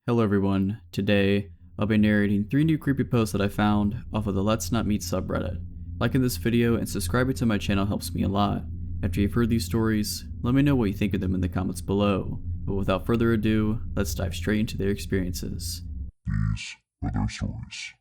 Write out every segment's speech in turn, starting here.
Hello everyone, today I'll be narrating 3 new creepyposts that I found off of the Let's Not Meet subreddit. Liking this video and subscribing to my channel helps me a lot. After you've heard these stories, let me know what you think of them in the comments below. But without further ado, let's dive straight into their experiences. These are their stories.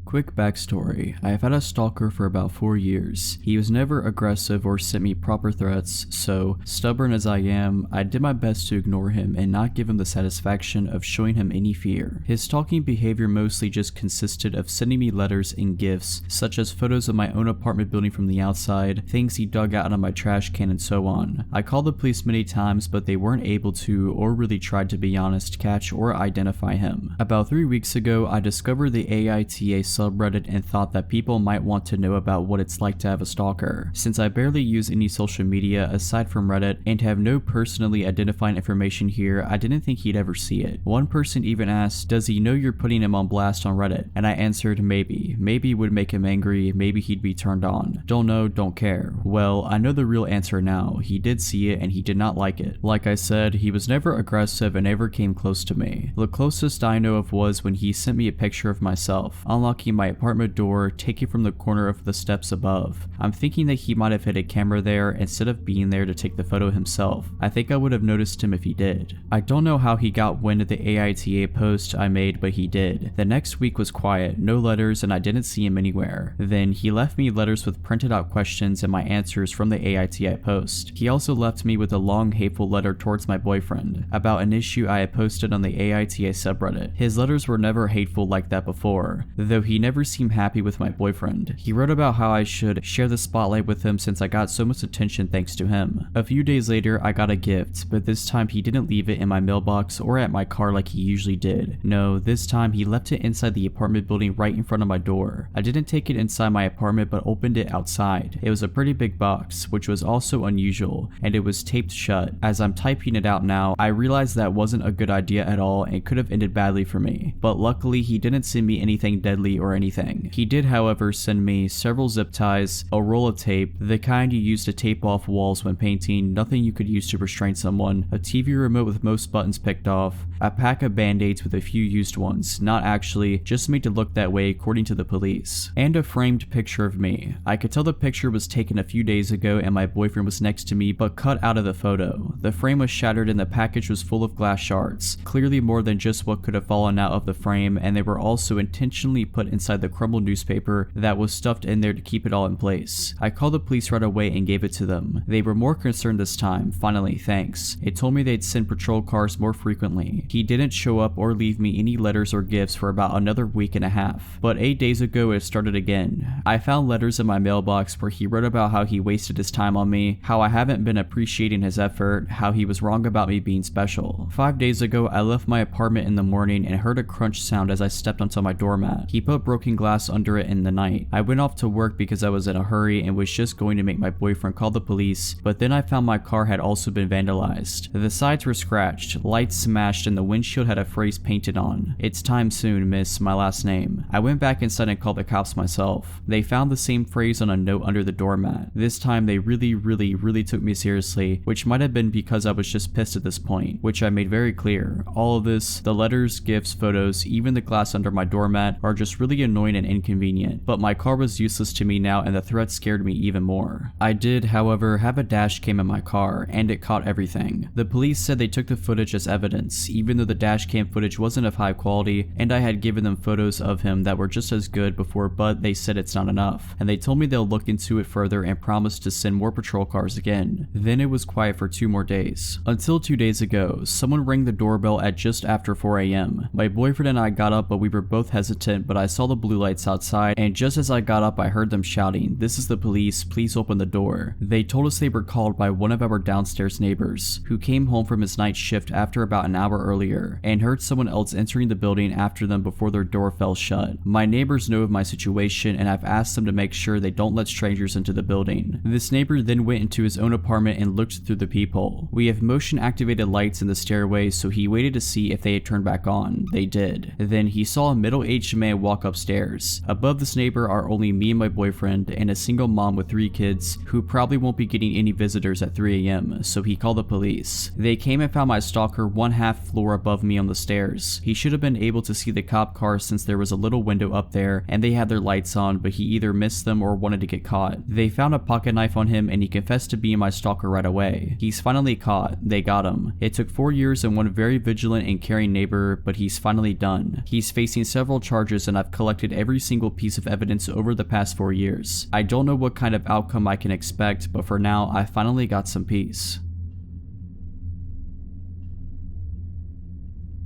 Quick backstory, I have had a stalker for about 4 years. He was never aggressive or sent me proper threats, so stubborn as I am, I did my best to ignore him and not give him the satisfaction of showing him any fear. His stalking behavior mostly just consisted of sending me letters and gifts, such as photos of my own apartment building from the outside, things he dug out of my trash can, and so on. I called the police many times, but they weren't able to, or really tried to be honest, catch or identify him. About 3 weeks ago, I discovered the AITA subreddit and thought that people might want to know about what it's like to have a stalker. Since I barely use any social media aside from Reddit and have no personally identifying information here, I didn't think he'd ever see it. One person even asked, does he know you're putting him on blast on Reddit? And I answered, maybe. Maybe it would make him angry, maybe he'd be turned on. Don't know, don't care. Well, I know the real answer now. He did see it and he did not like it. Like I said, he was never aggressive and never came close to me. The closest I know of was when he sent me a picture of myself, unlocking my apartment door, taken from the corner of the steps above. I'm thinking that he might have hid a camera there instead of being there to take the photo himself. I think I would have noticed him if he did. I don't know how he got wind of the AITA post I made, but he did. The next week was quiet, no letters, and I didn't see him anywhere. Then he left me letters with printed out questions and my answers from the AITA post. He also left me with a long hateful letter towards my boyfriend about an issue I had posted on the AITA subreddit. His letters were never hateful like that before, though he never seemed happy with my boyfriend. He wrote about how I should share the spotlight with him since I got so much attention thanks to him. A few days later, I got a gift, but this time he didn't leave it in my mailbox or at my car like he usually did. No, this time he left it inside the apartment building right in front of my door. I didn't take it inside my apartment but opened it outside. It was a pretty big box, which was also unusual, and it was taped shut. As I'm typing it out now, I realized that wasn't a good idea at all and could have ended badly for me. But luckily he didn't send me anything deadly or anything. He did, however, send me several zip ties, a roll of tape, the kind you use to tape off walls when painting, nothing you could use to restrain someone, a TV remote with most buttons picked off, a pack of band-aids with a few used ones, not actually, just made to look that way according to the police, and a framed picture of me. I could tell the picture was taken a few days ago and my boyfriend was next to me but cut out of the photo. The frame was shattered and the package was full of glass shards, clearly more than just what could have fallen out of the frame, and they were also intentionally put inside the crumbled newspaper that was stuffed in there to keep it all in place. I called the police right away and gave it to them. They were more concerned this time. Finally, thanks. It told me they'd send patrol cars more frequently. He didn't show up or leave me any letters or gifts for about another week and a half. But 8 days ago it started again. I found letters in my mailbox where he wrote about how he wasted his time on me, how I haven't been appreciating his effort, how he was wrong about me being special. 5 days ago I left my apartment in the morning and heard a crunch sound as I stepped onto my doormat. He put broken glass under it in the night. I went off to work because I was in a hurry and was just going to make my boyfriend call the police, but then I found my car had also been vandalized. The sides were scratched, lights smashed, and the windshield had a phrase painted on. "It's time soon, miss," my last name. I went back inside and called the cops myself. They found the same phrase on a note under the doormat. This time they really took me seriously, which might have been because I was just pissed at this point, which I made very clear. All of this, the letters, gifts, photos, even the glass under my doormat, are just really annoying and inconvenient, but my car was useless to me now and the threat scared me even more. I did, however, have a dash cam in my car, and it caught everything. The police said they took the footage as evidence, even though the dash cam footage wasn't of high quality, and I had given them photos of him that were just as good before, but they said it's not enough, and they told me they'll look into it further and promised to send more patrol cars again. Then it was quiet for 2 more days. Until 2 days ago, someone rang the doorbell at just after 4 AM. My boyfriend and I got up, but we were both hesitant, but I saw the blue lights outside, and just as I got up I heard them shouting, "This is the police, please open the door." They told us they were called by one of our downstairs neighbors, who came home from his night shift after about an hour earlier, and heard someone else entering the building after them before their door fell shut. My neighbors know of my situation, and I've asked them to make sure they don't let strangers into the building. This neighbor then went into his own apartment and looked through the peephole. We have motion activated lights in the stairway, so he waited to see if they had turned back on. They did. Then he saw a middle-aged man walk up upstairs. Above this neighbor are only me and my boyfriend and a single mom with 3 kids who probably won't be getting any visitors at 3 a.m, so he called the police. They came and found my stalker 1/2 floor above me on the stairs. He should have been able to see the cop car since there was a little window up there and they had their lights on, but he either missed them or wanted to get caught. They found a pocket knife on him and he confessed to being my stalker right away. He's finally caught. They got him. It took 4 years and one very vigilant and caring neighbor, but he's finally done. He's facing several charges and I've collected every single piece of evidence over the past 4 years. I don't know what kind of outcome I can expect, but for now I finally got some peace.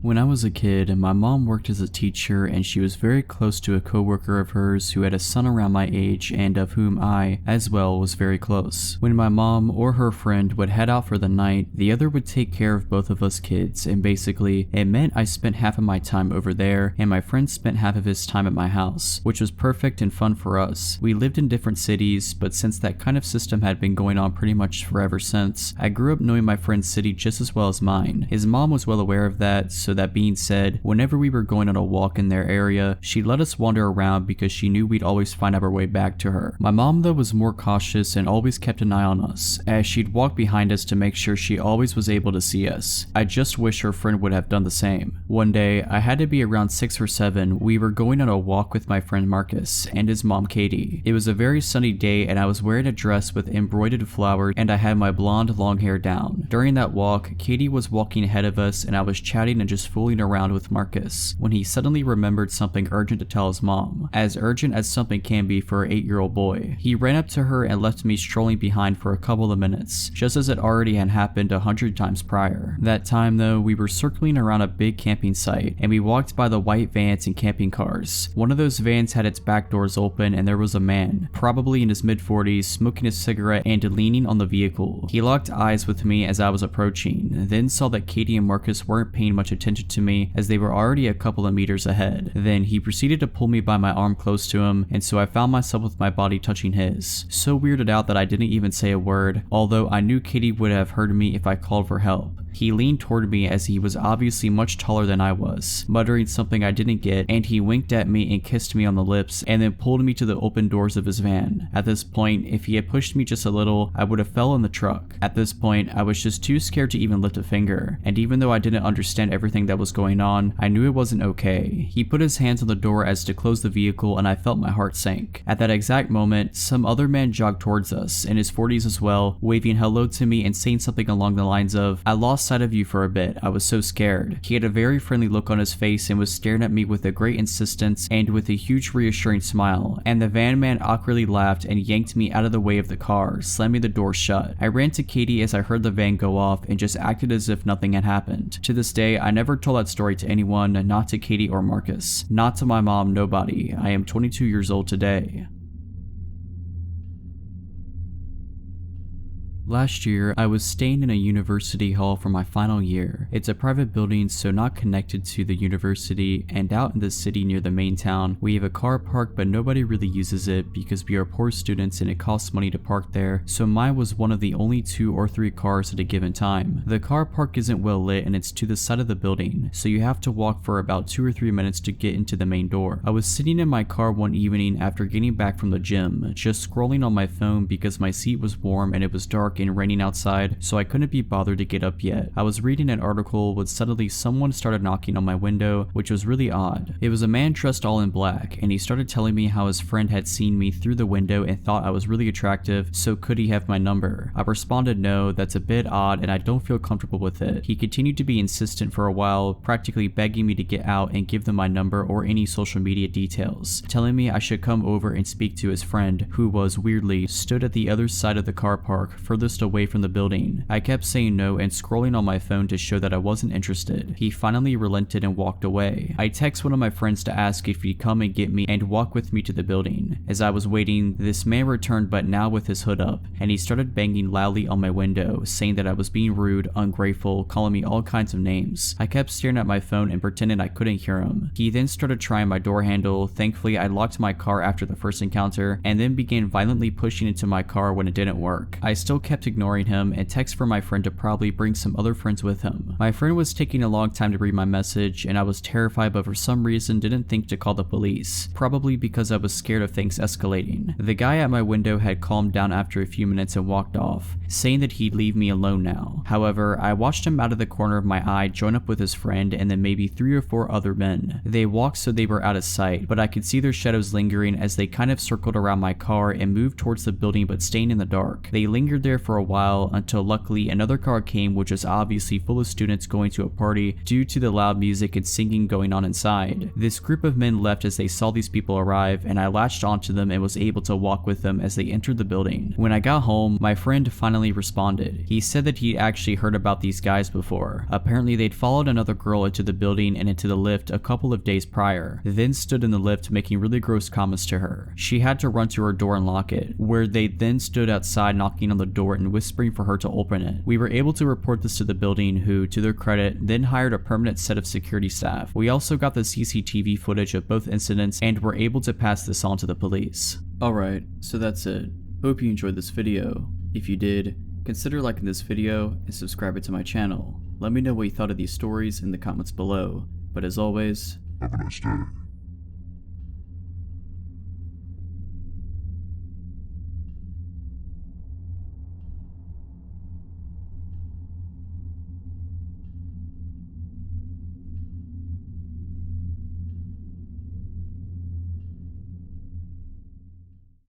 When I was a kid, my mom worked as a teacher and she was very close to a coworker of hers who had a son around my age and of whom I, as well, was very close. When my mom or her friend would head out for the night, the other would take care of both of us kids, and basically, it meant I spent half of my time over there and my friend spent half of his time at my house, which was perfect and fun for us. We lived in different cities, but since that kind of system had been going on pretty much forever since, I grew up knowing my friend's city just as well as mine. His mom was well aware of that, so that being said, whenever we were going on a walk in their area, she'd let us wander around because she knew we'd always find our way back to her. My mom though was more cautious and always kept an eye on us, as she'd walk behind us to make sure she always was able to see us. I just wish her friend would have done the same. One day, I had to be around 6 or 7, we were going on a walk with my friend Marcus and his mom Katie. It was a very sunny day and I was wearing a dress with embroidered flowers and I had my blonde long hair down. During that walk, Katie was walking ahead of us and I was chatting and just fooling around with Marcus when he suddenly remembered something urgent to tell his mom, as urgent as something can be for an 8-year-old boy. He ran up to her and left me strolling behind for a couple of minutes, just as it already had happened 100 times prior. That time though, we were circling around a big camping site and we walked by the white vans and camping cars. One of those vans had its back doors open and there was a man, probably in his mid-40s, smoking a cigarette and leaning on the vehicle. He locked eyes with me as I was approaching, then saw that Katie and Marcus weren't paying much attention to me as they were already a couple of meters ahead. Then he proceeded to pull me by my arm close to him, and so I found myself with my body touching his. So weirded out that I didn't even say a word, although I knew Katie would have heard me if I called for help. He leaned toward me as he was obviously much taller than I was, muttering something I didn't get, and he winked at me and kissed me on the lips and then pulled me to the open doors of his van. At this point, if he had pushed me just a little, I would have fell in the truck. At this point, I was just too scared to even lift a finger, and even though I didn't understand everything that was going on, I knew it wasn't okay. He put his hands on the door as to close the vehicle and I felt my heart sink. At that exact moment, some other man jogged towards us, in his 40s as well, waving hello to me and saying something along the lines of, "I lost sight of you for a bit, I was so scared." He had a very friendly look on his face and was staring at me with a great insistence and with a huge reassuring smile, and the van man awkwardly laughed and yanked me out of the way of the car, slamming the door shut. I ran to Katie as I heard the van go off and just acted as if nothing had happened. To this day, I never told that story to anyone, not to Katie or Marcus, not to my mom, nobody. I am 22 years old today. Last year, I was staying in a university hall for my final year. It's a private building, so not connected to the university, and out in the city near the main town, we have a car park but nobody really uses it because we are poor students and it costs money to park there, so mine was one of the only 2 or 3 cars at a given time. The car park isn't well lit and it's to the side of the building, so you have to walk for about 2 or 3 minutes to get into the main door. I was sitting in my car one evening after getting back from the gym, just scrolling on my phone because my seat was warm and it was dark and raining outside, so I couldn't be bothered to get up yet. I was reading an article when suddenly someone started knocking on my window, which was really odd. It was a man dressed all in black, and he started telling me how his friend had seen me through the window and thought I was really attractive, so could he have my number? I responded no, that's a bit odd and I don't feel comfortable with it. He continued to be insistent for a while, practically begging me to get out and give them my number or any social media details, telling me I should come over and speak to his friend, who was, weirdly, stood at the other side of the car park, furthest away from the building. I kept saying no and scrolling on my phone to show that I wasn't interested. He finally relented and walked away. I text one of my friends to ask if he'd come and get me and walk with me to the building. As I was waiting, this man returned but now with his hood up, and he started banging loudly on my window, saying that I was being rude, ungrateful, calling me all kinds of names. I kept staring at my phone and pretending I couldn't hear him. He then started trying my door handle. Thankfully, I locked my car after the first encounter, and then began violently pushing into my car when it didn't work. I still kept kept ignoring him and texted for my friend to probably bring some other friends with him. My friend was taking a long time to read my message, and I was terrified but for some reason didn't think to call the police, probably because I was scared of things escalating. The guy at my window had calmed down after a few minutes and walked off, saying that he'd leave me alone now. However, I watched him out of the corner of my eye join up with his friend and then maybe 3 or 4 other men. They walked so they were out of sight, but I could see their shadows lingering as they kind of circled around my car and moved towards the building but staying in the dark. They lingered there for a while until luckily another car came, which was obviously full of students going to a party due to the loud music and singing going on inside. This group of men left as they saw these people arrive, and I latched onto them and was able to walk with them as they entered the building. When I got home, my friend finally responded. He said that he'd actually heard about these guys before. Apparently they'd followed another girl into the building and into the lift a couple of days prior, then stood in the lift making really gross comments to her. She had to run to her door and lock it, where they then stood outside knocking on the door and whispering for her to open it. We were able to report this to the building, who, to their credit, then hired a permanent set of security staff. We also got the CCTV footage of both incidents and were able to pass this on to the police. Alright, so that's it. Hope you enjoyed this video. If you did, consider liking this video and subscribing to my channel. Let me know what you thought of these stories in the comments below. But as always, Have a nice day.